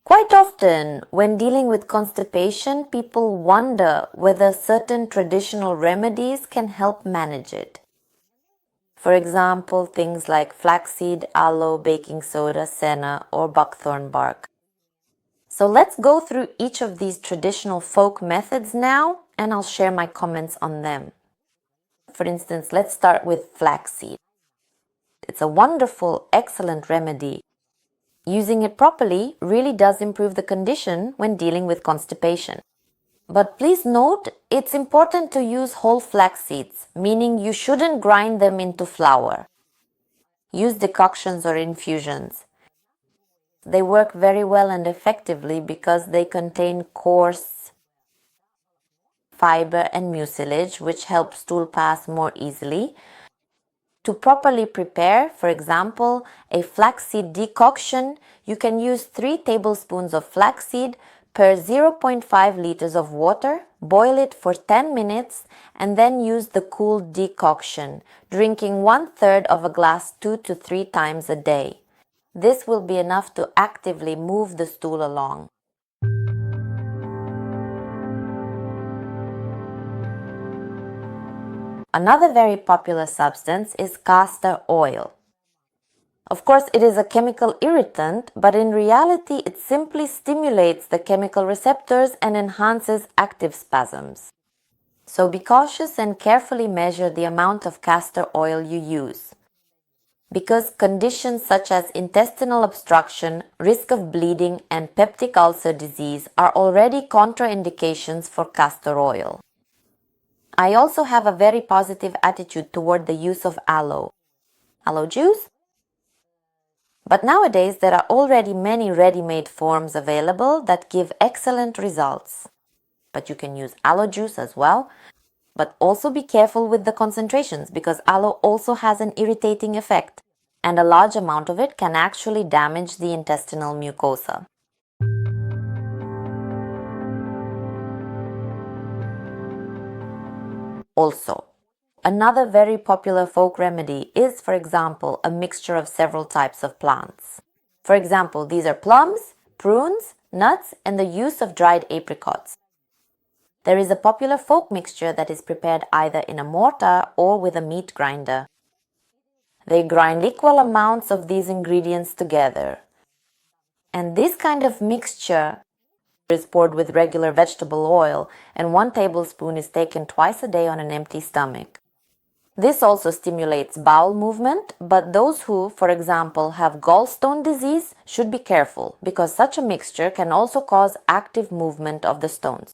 Quite often, when dealing with constipation, people wonder whether certain traditional remedies can help manage it. For example, things like flaxseed, aloe, baking soda, senna, or buckthorn bark. So let's go through each of these traditional folk methods now, and I'll share my comments on them. For instance, let's start with flaxseed. It's a wonderful, excellent remedy. Using it properly really does improve the condition when dealing with constipation. But please note, it's important to use whole flax seeds, meaning you shouldn't grind them into flour. Use decoctions or infusions. They work very well and effectively because they contain coarse fiber and mucilage, which help stool pass more easily. To properly prepare, for example, a flaxseed decoction, you can use 3 tablespoons of flaxseed per 0.5 liters of water, boil it for 10 minutes, and then use the cooled decoction, drinking 1/3 of a glass 2 to 3 times a day. This will be enough to actively move the stool along. Another very popular substance is castor oil. Of course, it is a chemical irritant, but in reality, it simply stimulates the chemical receptors and enhances active spasms. So be cautious and carefully measure the amount of castor oil you use. Because conditions such as intestinal obstruction, risk of bleeding, and peptic ulcer disease are already contraindications for castor oil. I also have a very positive attitude toward the use of aloe juice. But nowadays there are already many ready-made forms available that give excellent results. But you can use aloe juice as well. But also be careful with the concentrations because aloe also has an irritating effect, and a large amount of it can actually damage the intestinal mucosa. Also, another very popular folk remedy is, for example, a mixture of several types of plants. For example, these are plums, prunes, nuts, and the use of dried apricots. There is a popular folk mixture that is prepared either in a mortar or with a meat grinder. They grind equal amounts of these ingredients together. And this kind of mixture is poured with regular vegetable oil, and 1 tablespoon is taken twice a day on an empty stomach. This also stimulates bowel movement, but those who, for example, have gallstone disease should be careful because such a mixture can also cause active movement of the stones.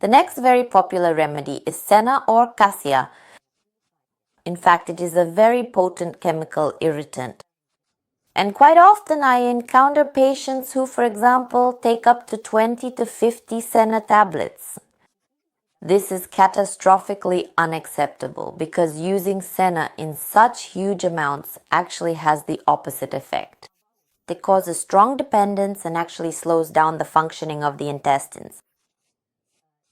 The next very popular remedy is senna or cassia. In fact, it is a very potent chemical irritant. And quite often I encounter patients who, for example, take up to 20 to 50 senna tablets. This is catastrophically unacceptable because using senna in such huge amounts actually has the opposite effect. It causes strong dependence and actually slows down the functioning of the intestines.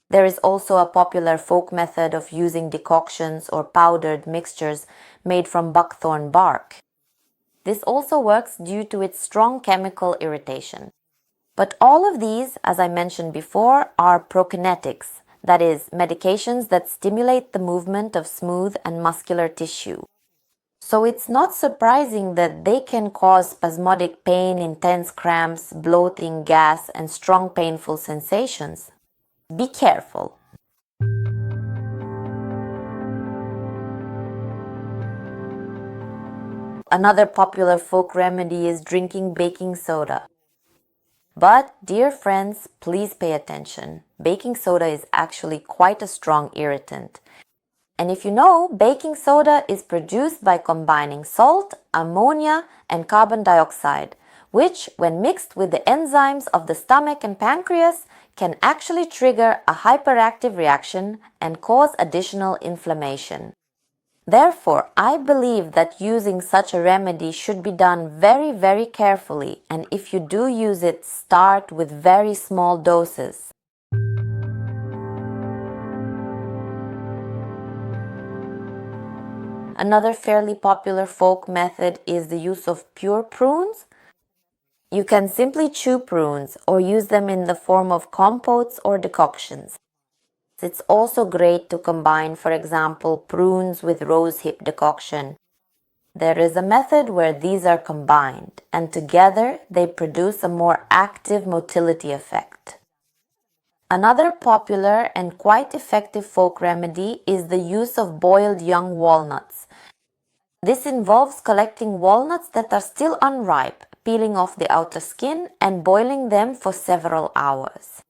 There is also a popular folk method of using decoctions or powdered mixtures made from buckthorn bark. This also works due to its strong chemical irritation. But all of these, as I mentioned before, are prokinetics, that is, medications that stimulate the movement of smooth and muscular tissue. So it's not surprising that they can cause spasmodic pain, intense cramps, bloating, gas, and strong painful sensations. Be careful. Another popular folk remedy is drinking baking soda. But, dear friends, please pay attention. Baking soda is actually quite a strong irritant. And if you know, baking soda is produced by combining salt, ammonia, and carbon dioxide, which, when mixed with the enzymes of the stomach and pancreas, can actually trigger a hyperactive reaction and cause additional inflammation. Therefore, I believe that using such a remedy should be done very, very carefully, and if you do use it, start with very small doses. Another fairly popular folk method is the use of pure prunes. You can simply chew prunes or use them in the form of compotes or decoctions. It's also great to combine, for example, prunes with rosehip decoction. There is a method where these are combined, and together they produce a more active motility effect. Another popular and quite effective folk remedy is the use of boiled young walnuts. This involves collecting walnuts that are still unripe, peeling off the outer skin, and boiling them for several hours.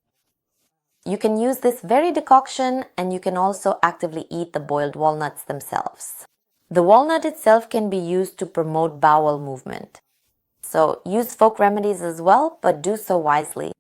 You can use this very decoction, and you can also actively eat the boiled walnuts themselves. The walnut itself can be used to promote bowel movement. So use folk remedies as well, but do so wisely.